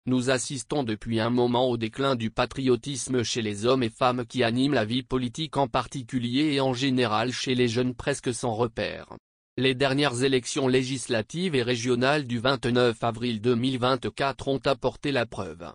nous assistons depuis un moment au déclin du patriotisme chez les hommes et femmes qui animent la vie politique en particulier et en général chez les jeunes presque sans repère. Les dernières élections législatives et régionales du 29 avril 2024 ont apporté la preuve.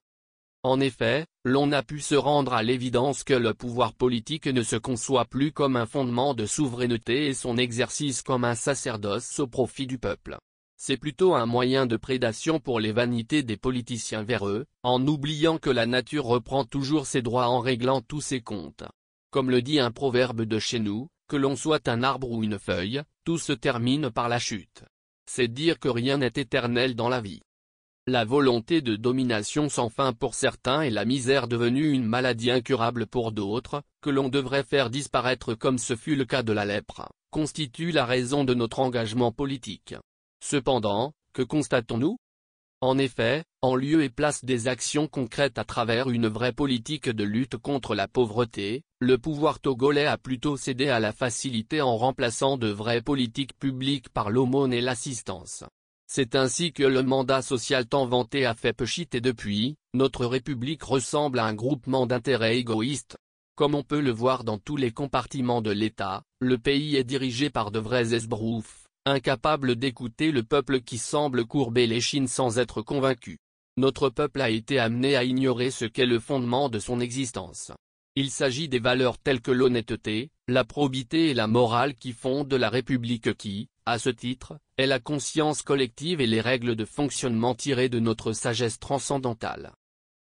En effet, l'on a pu se rendre à l'évidence que le pouvoir politique ne se conçoit plus comme un fondement de souveraineté et son exercice comme un sacerdoce au profit du peuple. C'est plutôt un moyen de prédation pour les vanités des politiciens véreux, en oubliant que la nature reprend toujours ses droits en réglant tous ses comptes. Comme le dit un proverbe de chez nous, que l'on soit un arbre ou une feuille, tout se termine par la chute. C'est dire que rien n'est éternel dans la vie. La volonté de domination sans fin pour certains et la misère devenue une maladie incurable pour d'autres, que l'on devrait faire disparaître comme ce fut le cas de la lèpre, constitue la raison de notre engagement politique. Cependant, que constatons-nous? En effet, en lieu et place des actions concrètes à travers une vraie politique de lutte contre la pauvreté, le pouvoir togolais a plutôt cédé à la facilité en remplaçant de vraies politiques publiques par l'aumône et l'assistance. C'est ainsi que le mandat social tant vanté a fait pchit et depuis, notre République ressemble à un groupement d'intérêts égoïstes. Comme on peut le voir dans tous les compartiments de l'État, le pays est dirigé par de vrais esbroufs, incapables d'écouter le peuple qui semble courber l'échine sans être convaincu. Notre peuple a été amené à ignorer ce qu'est le fondement de son existence. Il s'agit des valeurs telles que l'honnêteté, la probité et la morale qui fondent la République qui, à ce titre, est la conscience collective et les règles de fonctionnement tirées de notre sagesse transcendantale.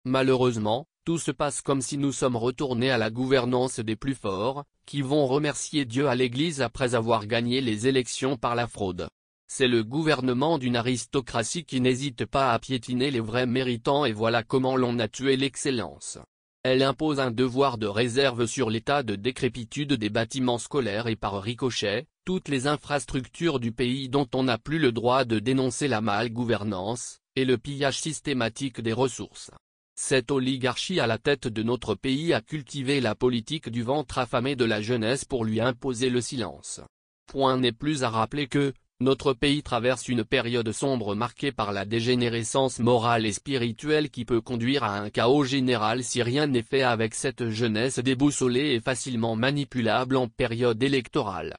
Malheureusement, tout se passe comme si nous sommes retournés à la gouvernance des plus forts, qui vont remercier Dieu à l'Église après avoir gagné les élections par la fraude. C'est le gouvernement d'une aristocratie qui n'hésite pas à piétiner les vrais méritants et voilà comment l'on a tué l'excellence. Elle impose un devoir de réserve sur l'état de décrépitude des bâtiments scolaires et par ricochet, toutes les infrastructures du pays dont on n'a plus le droit de dénoncer la mal-gouvernance, et le pillage systématique des ressources. Cette oligarchie à la tête de notre pays a cultivé la politique du ventre affamé de la jeunesse pour lui imposer le silence. Point n'est plus à rappeler que, notre pays traverse une période sombre marquée par la dégénérescence morale et spirituelle qui peut conduire à un chaos général si rien n'est fait avec cette jeunesse déboussolée et facilement manipulable en période électorale.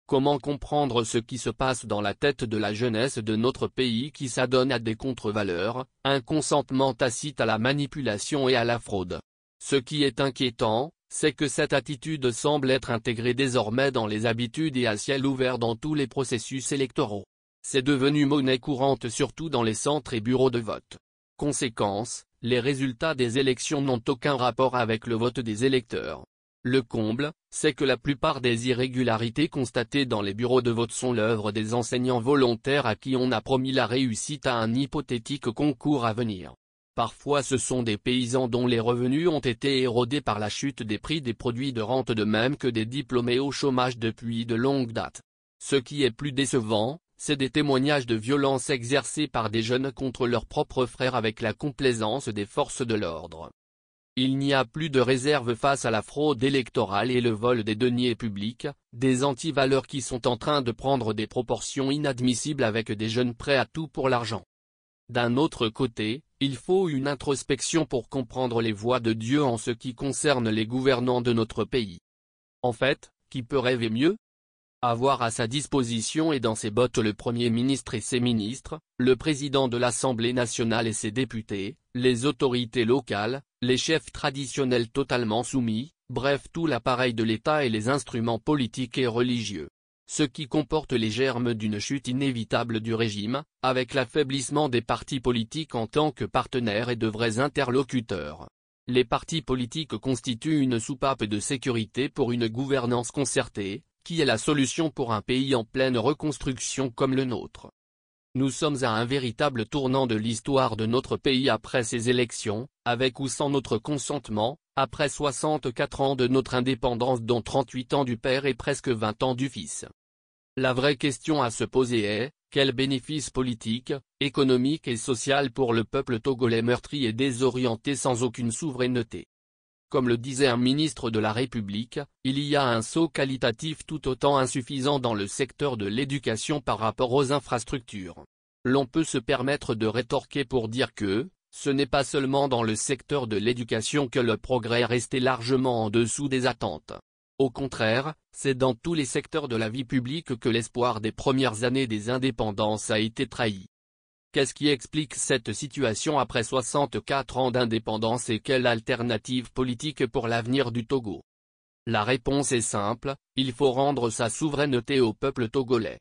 Comment comprendre ce qui se passe dans la tête de la jeunesse de notre pays qui s'adonne à des contre-valeurs, un consentement tacite à la manipulation et à la fraude? Ce qui est inquiétant, c'est que cette attitude semble être intégrée désormais dans les habitudes et à ciel ouvert dans tous les processus électoraux. C'est devenu monnaie courante surtout dans les centres et bureaux de vote. Conséquence, les résultats des élections n'ont aucun rapport avec le vote des électeurs. Le comble, c'est que la plupart des irrégularités constatées dans les bureaux de vote sont l'œuvre des enseignants volontaires à qui on a promis la réussite à un hypothétique concours à venir. Parfois ce sont des paysans dont les revenus ont été érodés par la chute des prix des produits de rente de même que des diplômés au chômage depuis de longues dates. Ce qui est plus décevant, c'est des témoignages de violences exercées par des jeunes contre leurs propres frères avec la complaisance des forces de l'ordre. Il n'y a plus de réserve face à la fraude électorale et le vol des deniers publics, des antivaleurs qui sont en train de prendre des proportions inadmissibles avec des jeunes prêts à tout pour l'argent. D'un autre côté, il faut une introspection pour comprendre les voies de Dieu en ce qui concerne les gouvernants de notre pays. En fait, qui peut rêver mieux? Avoir à sa disposition et dans ses bottes le Premier ministre et ses ministres, le président de l'Assemblée nationale et ses députés, les autorités locales, les chefs traditionnels totalement soumis, bref tout l'appareil de l'État et les instruments politiques et religieux. Ce qui comporte les germes d'une chute inévitable du régime, avec l'affaiblissement des partis politiques en tant que partenaires et de vrais interlocuteurs. Les partis politiques constituent une soupape de sécurité pour une gouvernance concertée, qui est la solution pour un pays en pleine reconstruction comme le nôtre. Nous sommes à un véritable tournant de l'histoire de notre pays après ces élections, avec ou sans notre consentement, après 64 ans de notre indépendance dont 38 ans du père et presque 20 ans du fils. La vraie question à se poser est, quel bénéfice politique, économique et social pour le peuple togolais meurtri et désorienté sans aucune souveraineté? Comme le disait un ministre de la République, il y a un saut qualitatif tout autant insuffisant dans le secteur de l'éducation par rapport aux infrastructures. L'on peut se permettre de rétorquer pour dire que, Ce n'est pas seulement dans le secteur de l'éducation que le progrès est resté largement en dessous des attentes. Au contraire, c'est dans tous les secteurs de la vie publique que l'espoir des premières années des indépendances a été trahi. Qu'est-ce qui explique cette situation après 64 ans d'indépendance et quelle alternative politique pour l'avenir du Togo? La réponse est simple, il faut rendre sa souveraineté au peuple togolais.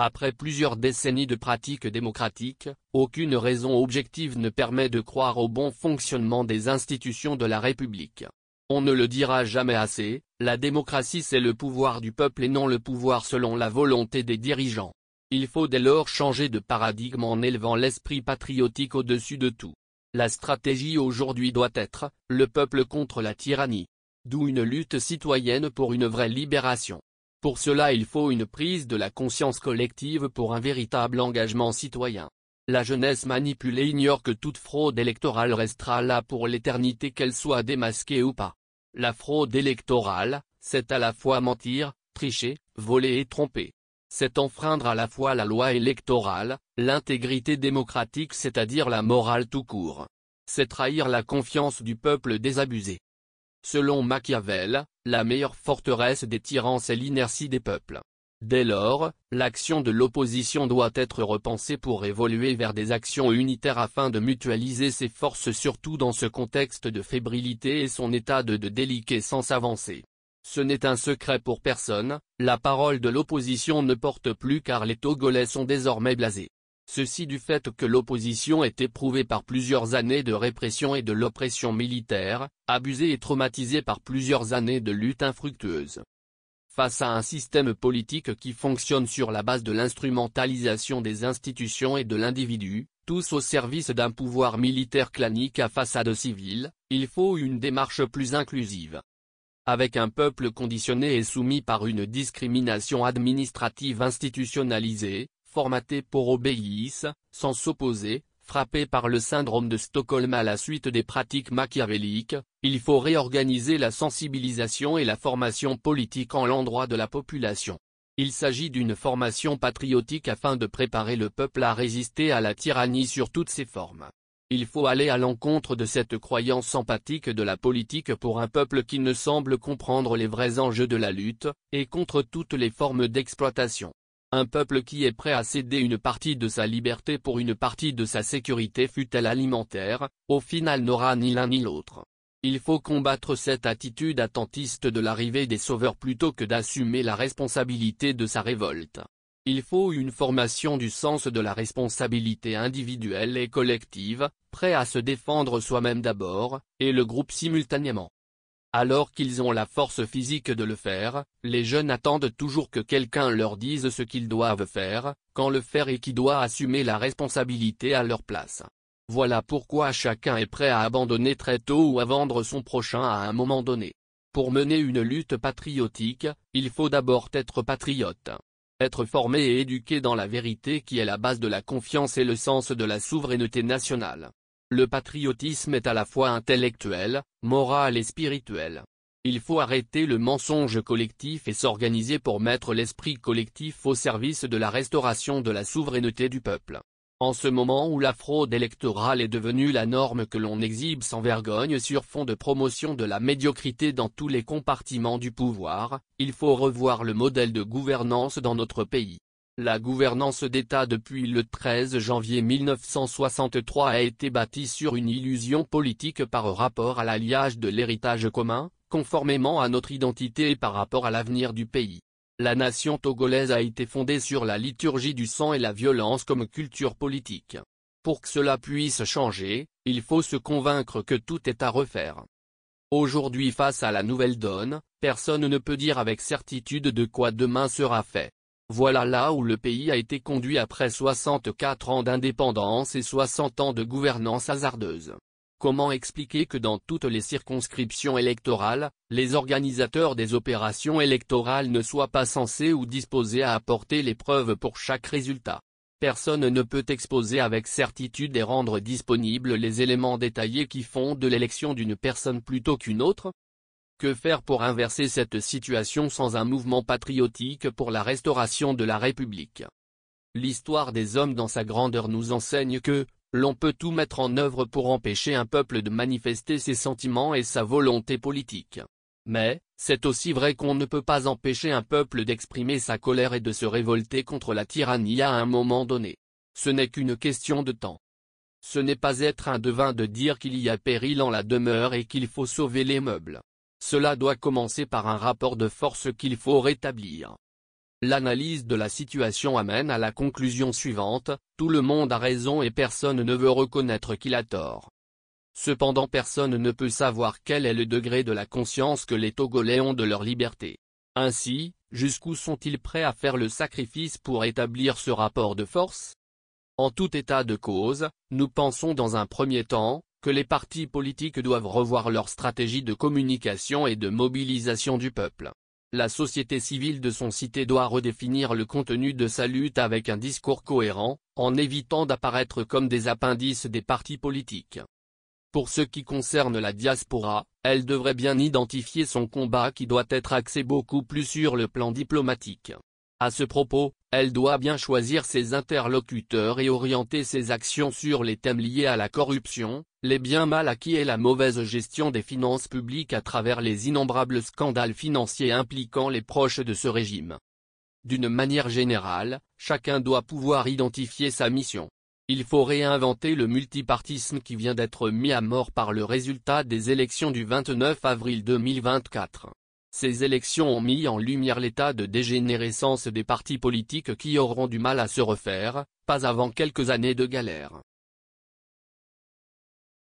Après plusieurs décennies de pratiques démocratiques, aucune raison objective ne permet de croire au bon fonctionnement des institutions de la République. On ne le dira jamais assez, la démocratie c'est le pouvoir du peuple et non le pouvoir selon la volonté des dirigeants. Il faut dès lors changer de paradigme en élevant l'esprit patriotique au-dessus de tout. La stratégie aujourd'hui doit être, le peuple contre la tyrannie. D'où une lutte citoyenne pour une vraie libération. Pour cela il faut une prise de la conscience collective pour un véritable engagement citoyen. La jeunesse manipulée ignore que toute fraude électorale restera là pour l'éternité qu'elle soit démasquée ou pas. La fraude électorale, c'est à la fois mentir, tricher, voler et tromper. C'est enfreindre à la fois la loi électorale, l'intégrité démocratique c'est-à-dire la morale tout court. C'est trahir la confiance du peuple désabusé. Selon Machiavel, la meilleure forteresse des tyrans c'est l'inertie des peuples. Dès lors, l'action de l'opposition doit être repensée pour évoluer vers des actions unitaires afin de mutualiser ses forces surtout dans ce contexte de fébrilité et son état de déliquescence avancée. Ce n'est un secret pour personne, la parole de l'opposition ne porte plus car les Togolais sont désormais blasés. Ceci du fait que l'opposition est éprouvée par plusieurs années de répression et de l'oppression militaire, abusée et traumatisée par plusieurs années de lutte infructueuse. Face à un système politique qui fonctionne sur la base de l'instrumentalisation des institutions et de l'individu, tous au service d'un pouvoir militaire clanique à façade civile, il faut une démarche plus inclusive. Avec un peuple conditionné et soumis par une discrimination administrative institutionnalisée, formaté pour obéir, sans s'opposer, frappé par le syndrome de Stockholm à la suite des pratiques machiavéliques, il faut réorganiser la sensibilisation et la formation politique en l'endroit de la population. Il s'agit d'une formation patriotique afin de préparer le peuple à résister à la tyrannie sur toutes ses formes. Il faut aller à l'encontre de cette croyance empathique de la politique pour un peuple qui ne semble comprendre les vrais enjeux de la lutte, et contre toutes les formes d'exploitation. Un peuple qui est prêt à céder une partie de sa liberté pour une partie de sa sécurité fût-elle alimentaire, au final n'aura ni l'un ni l'autre. Il faut combattre cette attitude attentiste de l'arrivée des sauveurs plutôt que d'assumer la responsabilité de sa révolte. Il faut une formation du sens de la responsabilité individuelle et collective, prêt à se défendre soi-même d'abord, et le groupe simultanément. Alors qu'ils ont la force physique de le faire, les jeunes attendent toujours que quelqu'un leur dise ce qu'ils doivent faire, quand le faire et qui doit assumer la responsabilité à leur place. Voilà pourquoi chacun est prêt à abandonner très tôt ou à vendre son prochain à un moment donné. Pour mener une lutte patriotique, il faut d'abord être patriote. Être formé et éduqué dans la vérité qui est la base de la confiance et le sens de la souveraineté nationale. Le patriotisme est à la fois intellectuel, moral et spirituel. Il faut arrêter le mensonge collectif et s'organiser pour mettre l'esprit collectif au service de la restauration de la souveraineté du peuple. En ce moment où la fraude électorale est devenue la norme que l'on exhibe sans vergogne sur fond de promotion de la médiocrité dans tous les compartiments du pouvoir, il faut revoir le modèle de gouvernance dans notre pays. La gouvernance d'État depuis le 13 janvier 1963 a été bâtie sur une illusion politique par rapport à l'alliage de l'héritage commun, conformément à notre identité et par rapport à l'avenir du pays. La nation togolaise a été fondée sur la liturgie du sang et la violence comme culture politique. Pour que cela puisse changer, il faut se convaincre que tout est à refaire. Aujourd'hui face à la nouvelle donne, personne ne peut dire avec certitude de quoi demain sera fait. Voilà là où le pays a été conduit après 64 ans d'indépendance et 60 ans de gouvernance hasardeuse. Comment expliquer que dans toutes les circonscriptions électorales, les organisateurs des opérations électorales ne soient pas censés ou disposés à apporter les preuves pour chaque résultat? Personne ne peut exposer avec certitude et rendre disponibles les éléments détaillés qui font de l'élection d'une personne plutôt qu'une autre? Que faire pour inverser cette situation sans un mouvement patriotique pour la restauration de la République? L'histoire des hommes dans sa grandeur nous enseigne que, L'on peut tout mettre en œuvre pour empêcher un peuple de manifester ses sentiments et sa volonté politique. Mais, c'est aussi vrai qu'on ne peut pas empêcher un peuple d'exprimer sa colère et de se révolter contre la tyrannie à un moment donné. Ce n'est qu'une question de temps. Ce n'est pas être un devin de dire qu'il y a péril en la demeure et qu'il faut sauver les meubles. Cela doit commencer par un rapport de force qu'il faut rétablir. L'analyse de la situation amène à la conclusion suivante, tout le monde a raison et personne ne veut reconnaître qu'il a tort. Cependant personne ne peut savoir quel est le degré de la conscience que les Togolais ont de leur liberté. Ainsi, jusqu'où sont-ils prêts à faire le sacrifice pour établir ce rapport de force? En tout état de cause, nous pensons dans un premier temps, que les partis politiques doivent revoir leur stratégie de communication et de mobilisation du peuple. La société civile de son cité doit redéfinir le contenu de sa lutte avec un discours cohérent, en évitant d'apparaître comme des appendices des partis politiques. Pour ce qui concerne la diaspora, elle devrait bien identifier son combat qui doit être axé beaucoup plus sur le plan diplomatique. À ce propos, elle doit bien choisir ses interlocuteurs et orienter ses actions sur les thèmes liés à la corruption, les biens mal acquis et la mauvaise gestion des finances publiques à travers les innombrables scandales financiers impliquant les proches de ce régime. D'une manière générale, chacun doit pouvoir identifier sa mission. Il faut réinventer le multipartisme qui vient d'être mis à mort par le résultat des élections du 29 avril 2024. Ces élections ont mis en lumière l'état de dégénérescence des partis politiques qui auront du mal à se refaire, pas avant quelques années de galère.